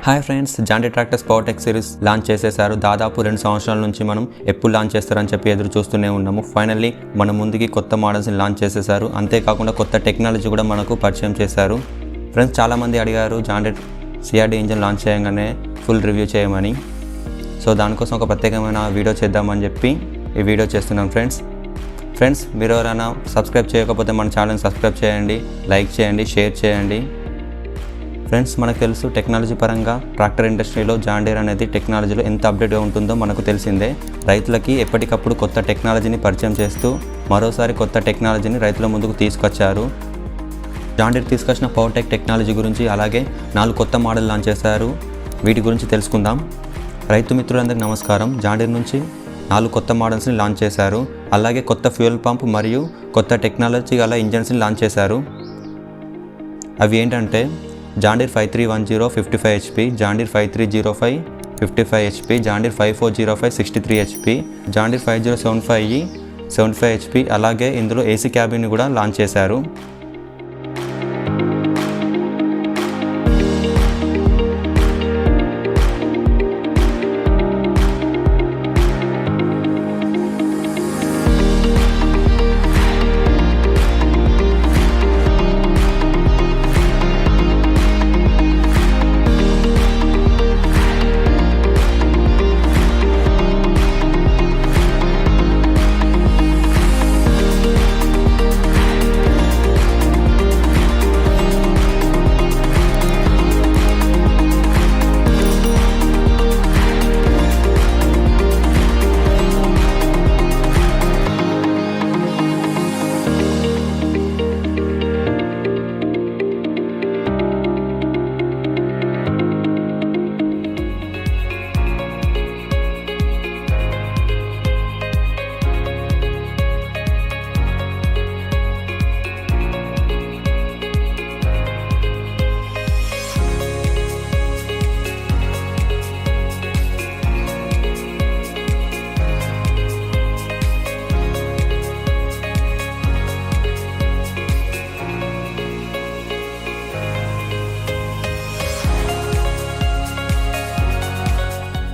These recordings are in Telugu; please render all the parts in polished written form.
Hi friends, John Deere tractors Powertech series launch చేసేసారు. దాదాపు 2 సంవత్సరాల నుంచి మనం ఎప్పుడు లాంచ్ చేస్తారని చెప్పి ఎదురు చూస్తూనే ఉన్నాము. ఫైనల్లీ మన ముందుకి కొత్త మోడల్స్ని లాంచ్ చేసేసారు. అంతేకాకుండా కొత్త టెక్నాలజీ కూడా మనకు పరిచయం చేశారు. ఫ్రెండ్స్, చాలామంది అడిగారు John Deere CRD engine launch చేయగానే ఫుల్ రివ్యూ చేయమని. సో దానికోసం ఒక ప్రత్యేకమైన వీడియో చేద్దామని చెప్పి ఈ వీడియో చేస్తున్నాం. ఫ్రెండ్స్ మీరు ఎవరైనా సబ్స్క్రైబ్ చేయకపోతే మన ఛానల్ని సబ్స్క్రైబ్ చేయండి, లైక్ చేయండి, షేర్ చేయండి. ఫ్రెండ్స్, మనకు తెలుసు టెక్నాలజీ పరంగా ట్రాక్టర్ ఇండస్ట్రీలో జాన్ డీర్ అనేది టెక్నాలజీలో ఎంత అప్డేట్గా ఉంటుందో మనకు తెలిసిందే. రైతులకి ఎప్పటికప్పుడు కొత్త టెక్నాలజీని పరిచయం చేస్తూ మరోసారి కొత్త టెక్నాలజీని రైతుల ముందుకు తీసుకొచ్చారు. జాన్ డీర్ తీసుకొచ్చిన పవర్టెక్ టెక్నాలజీ గురించి, అలాగే 4 కొత్త మోడల్ లాంచ్ చేశారు. వీటి గురించి తెలుసుకుందాం. రైతు మిత్రులందరికీ నమస్కారం. జాన్ డీర్ నుంచి 4 కొత్త మోడల్స్ని లాంచ్ చేశారు. అలాగే కొత్త ఫ్యూయల్ పంప్ మరియు కొత్త టెక్నాలజీ గల ఇంజన్స్ని లాంచ్ చేశారు. అవి ఏంటంటే John Deere 5310 55 HP, John Deere 5305 55 HP, John Deere 5405 63 HP, John Deere 5075 75 HP. అలాగే ఇందులో AC క్యాబిన్ కూడా లాంచ్ చేశారు.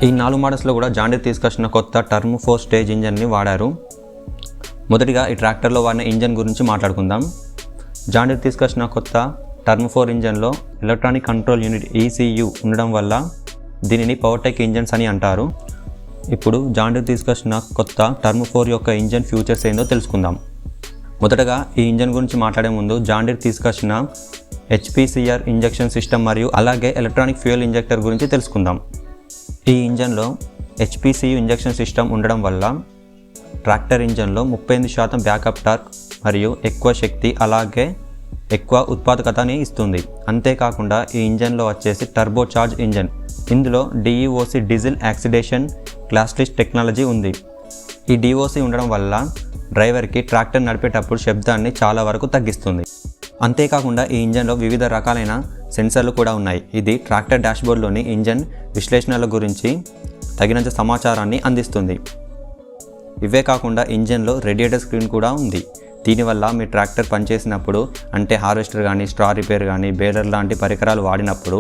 ఈ 4 మోడల్స్లో కూడా జాన్ డీర్ తీసుకొచ్చిన కొత్త Trem-IV స్టేజ్ ఇంజన్ని వాడారు. మొదటిగా ఈ ట్రాక్టర్లో వాడిన ఇంజన్ గురించి మాట్లాడుకుందాం. జాన్ డీర్ తీసుకొచ్చిన కొత్త Trem-IV ఇంజన్లో ఎలక్ట్రానిక్ కంట్రోల్ యూనిట్ ECU ఉండడం వల్ల దీనిని పవర్టెక్ ఇంజన్స్ అని అంటారు. ఇప్పుడు జాన్ డీర్ తీసుకొచ్చిన కొత్త Trem-IV యొక్క ఇంజన్ ఫ్యూచర్స్ ఏందో తెలుసుకుందాం. మొదటగా ఈ ఇంజన్ గురించి మాట్లాడే ముందు జాన్ డీర్ తీసుకొచ్చిన HPCR ఇంజెక్షన్ సిస్టమ్ మరియు అలాగే ఎలక్ట్రానిక్ ఫ్యూయల్ ఇంజెక్టర్ గురించి తెలుసుకుందాం. ఈ ఇంజన్లో HPCU ఇంజెక్షన్ సిస్టమ్ ఉండడం వల్ల ట్రాక్టర్ ఇంజన్లో 38% బ్యాకప్ టార్క్ మరియు ఎక్కువ శక్తి, అలాగే ఎక్కువ ఉత్పాదకతని ఇస్తుంది. అంతేకాకుండా ఈ ఇంజన్లో వచ్చేసి టర్బో చార్జ్ ఇంజన్. ఇందులో DEOC డీజిల్ యాక్సిడేషన్ క్లాస్లిస్ట్ టెక్నాలజీ ఉంది. ఈ DOC ఉండడం వల్ల డ్రైవర్కి ట్రాక్టర్ నడిపేటప్పుడు శబ్దాన్ని చాలా వరకు తగ్గిస్తుంది. అంతేకాకుండా ఈ ఇంజన్లో వివిధ రకాలైన సెన్సర్లు కూడా ఉన్నాయి. ఇది ట్రాక్టర్ డాష్బోర్డ్లోని ఇంజన్ విశ్లేషణల గురించి తగినంత సమాచారాన్ని అందిస్తుంది. ఇవే కాకుండా ఇంజన్లో రేడియేటర్ స్క్రీన్ కూడా ఉంది. దీనివల్ల మీ ట్రాక్టర్ పనిచేసినప్పుడు, అంటే హార్వెస్టర్ కానీ, స్ట్రా రిపేర్ కానీ, బేలర్ లాంటి పరికరాలు వాడినప్పుడు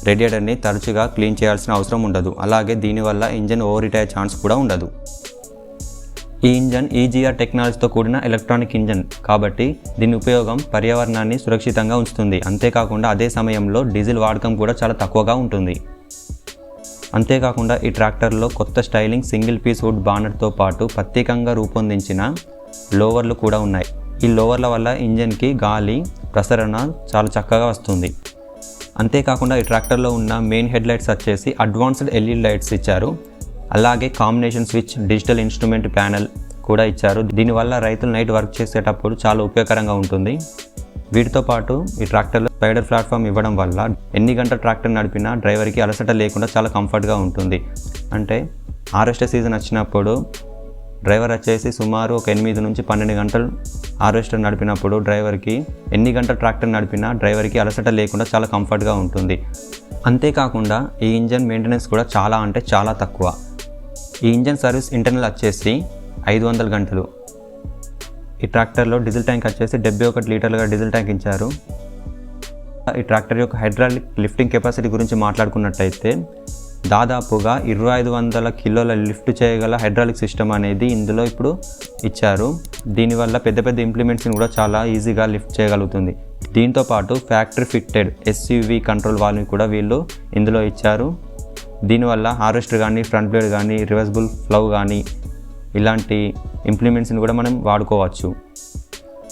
రేడియేటర్ని తరచుగా క్లీన్ చేయాల్సిన అవసరం ఉండదు. అలాగే దీనివల్ల ఇంజన్ ఓవర్ హీట్ అయ్యే ఛాన్స్ కూడా ఉండదు. ఈ ఇంజన్ EGR టెక్నాలజీతో కూడిన ఎలక్ట్రానిక్ ఇంజన్ కాబట్టి దీని ఉపయోగం పర్యావరణాన్ని సురక్షితంగా ఉంచుతుంది. అంతేకాకుండా అదే సమయంలో డీజిల్ వాడకం కూడా చాలా తక్కువగా ఉంటుంది. అంతేకాకుండా ఈ ట్రాక్టర్లో కొత్త స్టైలింగ్ సింగిల్ పీస్ వుడ్ బానట్తో పాటు ప్రత్యేకంగా రూపొందించిన లోవర్లు కూడా ఉన్నాయి. ఈ లోవర్ల వల్ల ఇంజన్కి గాలి ప్రసరణ చాలా చక్కగా వస్తుంది. అంతేకాకుండా ఈ ట్రాక్టర్లో ఉన్న మెయిన్ హెడ్ లైట్స్ వచ్చేసి అడ్వాన్స్డ్ LED లైట్స్ ఇచ్చారు. అలాగే combination switch, digital instrument panel కూడా ఇచ్చారు. దీనివల్ల రైతులు నైట్ వర్క్ చేసేటప్పుడు చాలా ఉపయోగకరంగా ఉంటుంది. వీటితో పాటు ఈ ట్రాక్టర్లో స్పైడర్ ప్లాట్ఫామ్ ఇవ్వడం వల్ల ఎన్ని గంటల ట్రాక్టర్ నడిపినా డ్రైవర్కి అలసట లేకుండా చాలా కంఫర్ట్గా ఉంటుంది. అంటే హార్వెస్టర్ సీజన్ వచ్చినప్పుడు డ్రైవర్ వచ్చేసి సుమారు ఒక 8 నుంచి 12 గంటలు హార్వెస్టర్ నడిపినప్పుడు డ్రైవర్కి ఎన్ని గంటల ట్రాక్టర్ నడిపినా డ్రైవర్కి అలసట లేకుండా చాలా కంఫర్ట్గా ఉంటుంది. అంతేకాకుండా ఈ ఇంజన్ మెయింటెనెన్స్ కూడా చాలా తక్కువ. ఈ ఇంజన్ సర్వీస్ ఇంటర్నల్ వచ్చేసి 500 గంటలు. ఈ ట్రాక్టర్లో డీజిల్ ట్యాంక్ వచ్చేసి 71 లీటర్లుగా డీజిల్ ట్యాంక్ ఇచ్చారు. ఈ ట్రాక్టర్ యొక్క హైడ్రాలిక్ లిఫ్టింగ్ కెపాసిటీ గురించి మాట్లాడుకున్నట్టయితే దాదాపుగా 2500 కిలోల లిఫ్ట్ చేయగల హైడ్రాలిక్ సిస్టమ్ అనేది ఇందులో ఇప్పుడు ఇచ్చారు. దీనివల్ల పెద్ద పెద్ద ఇంప్లిమెంట్స్ని కూడా చాలా ఈజీగా లిఫ్ట్ చేయగలుగుతుంది. దీంతోపాటు ఫ్యాక్టరీ ఫిట్టెడ్ SUV కంట్రోల్ వాల్వ్ని కూడా వీళ్ళు ఇందులో ఇచ్చారు. దీనివల్ల హార్వెస్టర్ కానీ, ఫ్రంట్ బ్లేడ్ కానీ, రివర్సిబుల్ ఫ్లవ్ కానీ ఇలాంటి ఇంప్లిమెంట్స్ని కూడా మనం వాడుకోవచ్చు.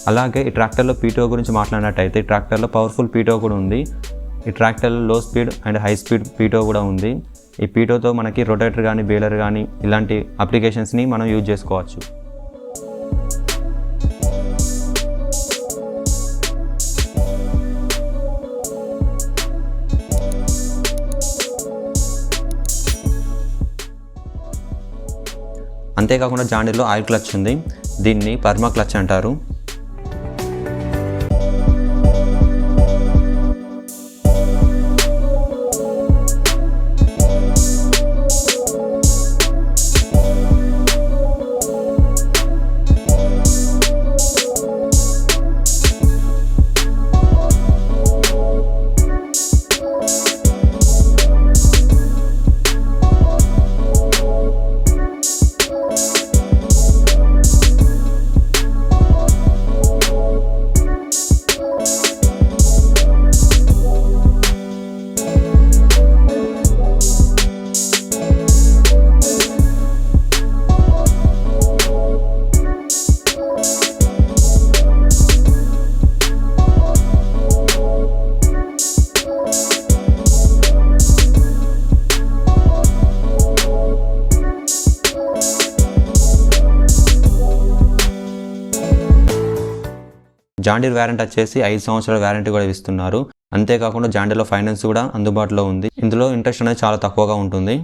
అలాగే ఈ ట్రాక్టర్లో p.t.o గురించి మాట్లాడినట్టయితే ఈ ట్రాక్టర్లో పవర్ఫుల్ p.t.o కూడా ఉంది. ఈ ట్రాక్టర్లో లో speed and high speed p.t.o కూడా ఉంది. ఈ p.t.oతో మనకి రొటేటర్ కానీ, బేలర్ కానీ ఇలాంటి అప్లికేషన్స్ని మనం యూజ్ చేసుకోవచ్చు. అంతేకాకుండా జాన్ డీర్లో ఆయిల్ క్లచ్ ఉంది. దీన్ని పర్మాక్లచ్ అంటారు. జాన్ డీర్ వారంటీ వచ్చేసి 5 సంవత్సరాల వారంటీ కూడా ఇస్తున్నారు. అంతేకాకుండా జాన్ డీర్లో ఫైనాన్స్ కూడా అందుబాటులో ఉంది. ఇందులో ఇంట్రెస్ట్ అనేది చాలా తక్కువగా ఉంటుంది.